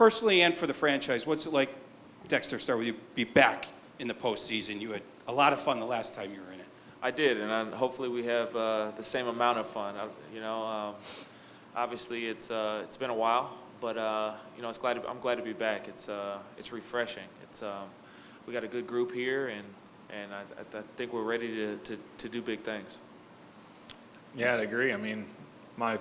personally and for the franchise, what's it like, Dexter, start with you, be back in the postseason? You had a lot of fun the last time you were in it. I did, and hopefully we have the same amount of fun. Obviously it's been a while, but I'm glad to be back. It's refreshing. We got a good group here, and I think we're ready to do big things. Yeah, I'd agree. I mean, my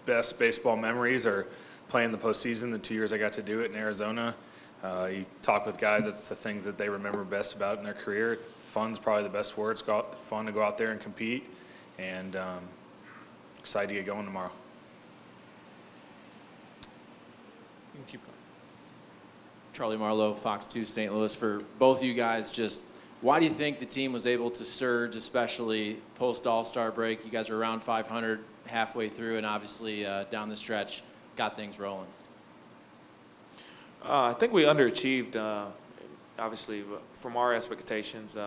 best baseball memories are playing the postseason. The 2 years I got to do it in Arizona. You talk with guys, it's the things that they remember best about in their career. Fun's probably the best word. It's fun to go out there and compete, and excited to get going tomorrow. You can keep going. Charlie Marlowe, Fox 2 St. Louis. For both of you guys, just why do you think the team was able to surge, especially post All-Star break? You guys are around 500 halfway through, and obviously down the stretch got things rolling. I think we underachieved, obviously, from our expectations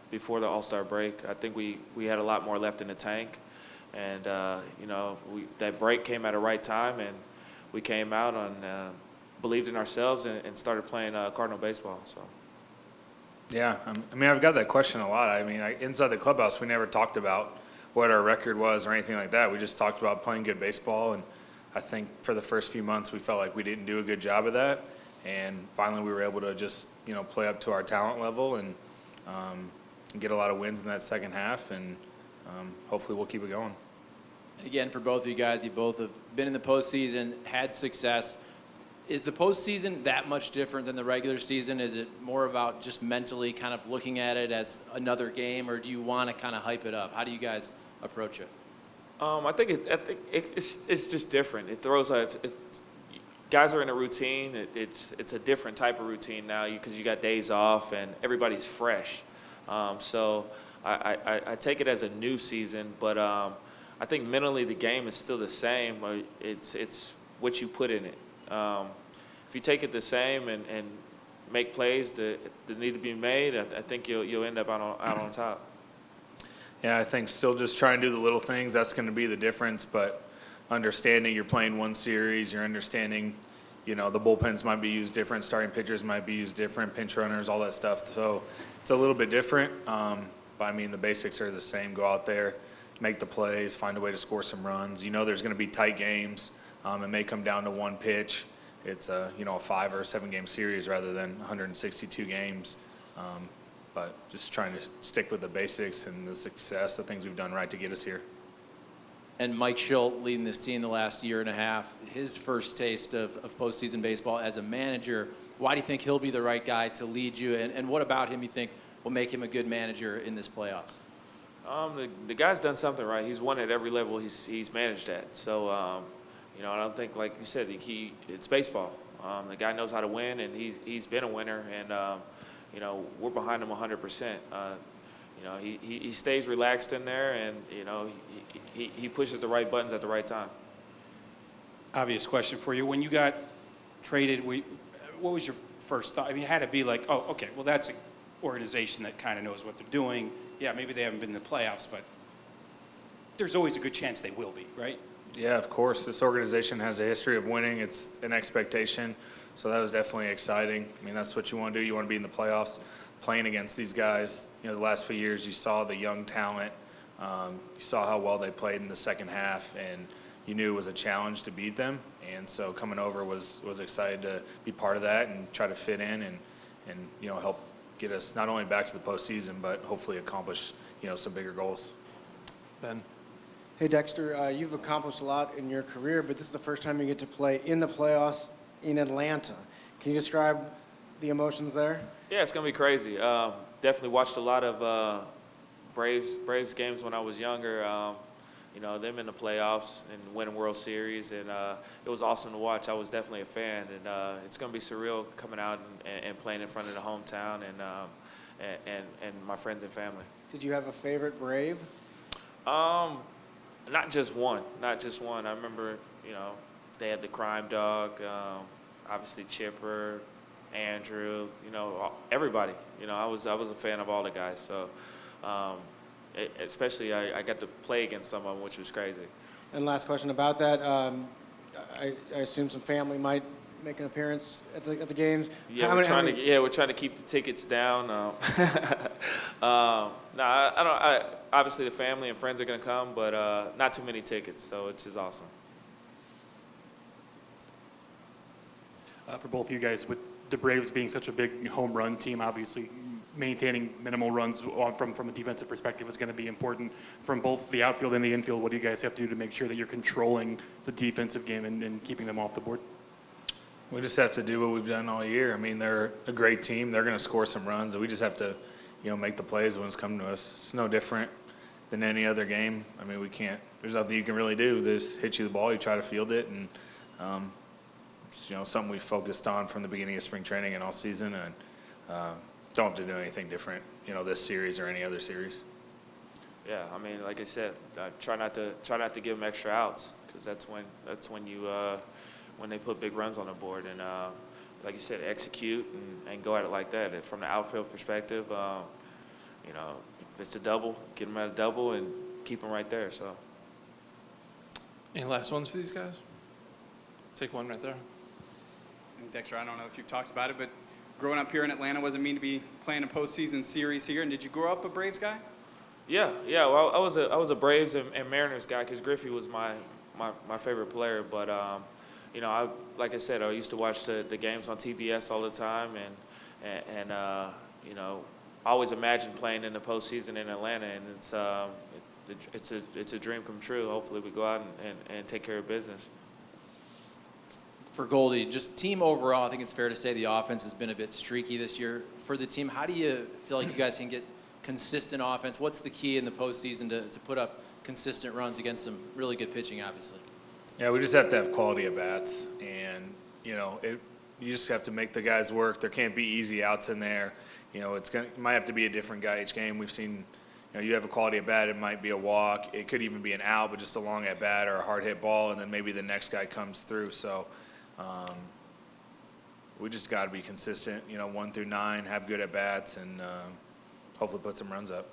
before the All-Star break. I think we had a lot more left in the tank, and that break came at the right time, and we came out and believed in ourselves and started playing Cardinal baseball. So. Yeah, I mean, I've got that question a lot. I mean, inside the clubhouse, we never talked about what our record was or anything like that. We just talked about playing good baseball, and I think for the first few months we felt like we didn't do a good job of that, and finally we were able to just play up to our talent level and get a lot of wins in that second half, and hopefully we'll keep it going. Again, for both of you guys, you both have been in the postseason, had success. Is the postseason that much different than the regular season? Is it more about just mentally kind of looking at it as another game, or do you want to kind of hype it up? How do you guys approach it? I think it's just different. It throws guys are in a routine. It's a different type of routine now because you got days off and everybody's fresh. So I take it as a new season, but I think mentally the game is still the same. It's what you put in it. If you take it the same and make plays that need to be made, I think you'll end up out on top. Yeah, I think still just trying to do the little things, that's going to be the difference, but understanding you're playing one series, you're understanding, the bullpens might be used different, starting pitchers might be used different, pinch runners, all that stuff. So it's a little bit different, but I mean, the basics are the same. Go out there, make the plays, find a way to score some runs. There's going to be tight games. It may come down to one pitch. It's a 5 or 7 game series rather than 162 games. But just trying to stick with the basics and the success, the things we've done right to get us here. And Mike Schultz leading this team the last year and a half, his first taste of postseason baseball as a manager. Why do you think he'll be the right guy to lead you? And what about him you think will make him a good manager in this playoffs? The guy's done something right. He's won at every level he's managed at. So, I don't think, like you said, it's baseball. The guy knows how to win, and he's been a winner, and we're behind him 100%. He stays relaxed in there, and he pushes the right buttons at the right time. Obvious question for you. When you got traded, what was your first thought? I mean, it had to be like, oh, okay, well, that's an organization that kind of knows what they're doing. Yeah, maybe they haven't been in the playoffs, but there's always a good chance they will be, right? Yeah, of course. This organization has a history of winning. It's an expectation. So that was definitely exciting. I mean, that's what you want to do. You want to be in the playoffs, playing against these guys. The last few years you saw the young talent. You saw how well they played in the second half, and you knew it was a challenge to beat them. And so coming over was excited to be part of that and try to fit in and help get us not only back to the postseason, but hopefully accomplish some bigger goals. Ben. Hey, Dexter, you've accomplished a lot in your career, but this is the first time you get to play in the playoffs in Atlanta. Can you describe the emotions there? Yeah, it's going to be crazy. Definitely watched a lot of Braves games when I was younger, them in the playoffs and winning World Series, and it was awesome to watch. I was definitely a fan, and it's going to be surreal coming out and playing in front of the hometown and my friends and family. Did you have a favorite Brave? Not just one. I remember, they had the Crime Dog, obviously Chipper, Andrew, everybody. I was a fan of all the guys. So, especially I got to play against some of them, which was crazy. And last question about that, I assume some family might make an appearance at the games? Yeah, How we're many- we're trying to keep the tickets down. No, I don't. Obviously, the family and friends are gonna come, but not too many tickets, so it's just awesome. For both of you guys, with the Braves being such a big home run team, obviously maintaining minimal runs from a defensive perspective is going to be important from both the outfield and the infield. What do you guys have to do to make sure that you're controlling the defensive game and keeping them off the board? We just have to do what we've done all year. I mean, they're a great team. They're going to score some runs, and we just have to, make the plays when it's coming to us. It's no different than any other game. I mean, we can't. There's nothing you can really do. They just hit you the ball, you try to field it, and it's, something we've focused on from the beginning of spring training and all season, and don't have to do anything different, this series or any other series. Yeah, I mean, like I said, try not to give them extra outs, because that's when you when they put big runs on the board, and like you said, execute and go at it like that. From the outfield perspective, if it's a double, get them at a double and keep them right there. So. Any last ones for these guys? Take one right there. And Dexter, I don't know if you've talked about it, but growing up here in Atlanta, what does it mean to be playing a postseason series here? And did you grow up a Braves guy? Yeah. Well, I was a Braves and Mariners guy because Griffey was my favorite player. But like I said, I used to watch the games on TBS all the time, and I always imagined playing in the postseason in Atlanta, and it's a dream come true. Hopefully, we go out and take care of business. For Goldie, just team overall, I think it's fair to say the offense has been a bit streaky this year. For the team, how do you feel like you guys can get consistent offense? What's the key in the postseason to put up consistent runs against some really good pitching, obviously? Yeah, we just have to have quality at bats, and you just have to make the guys work. There can't be easy outs in there. It might have to be a different guy each game. We've seen, you have a quality at bat. It might be a walk. It could even be an out, but just a long at bat or a hard hit ball, and then maybe the next guy comes through. So. We just got to be consistent, 1 through 9, have good at bats, and hopefully put some runs up.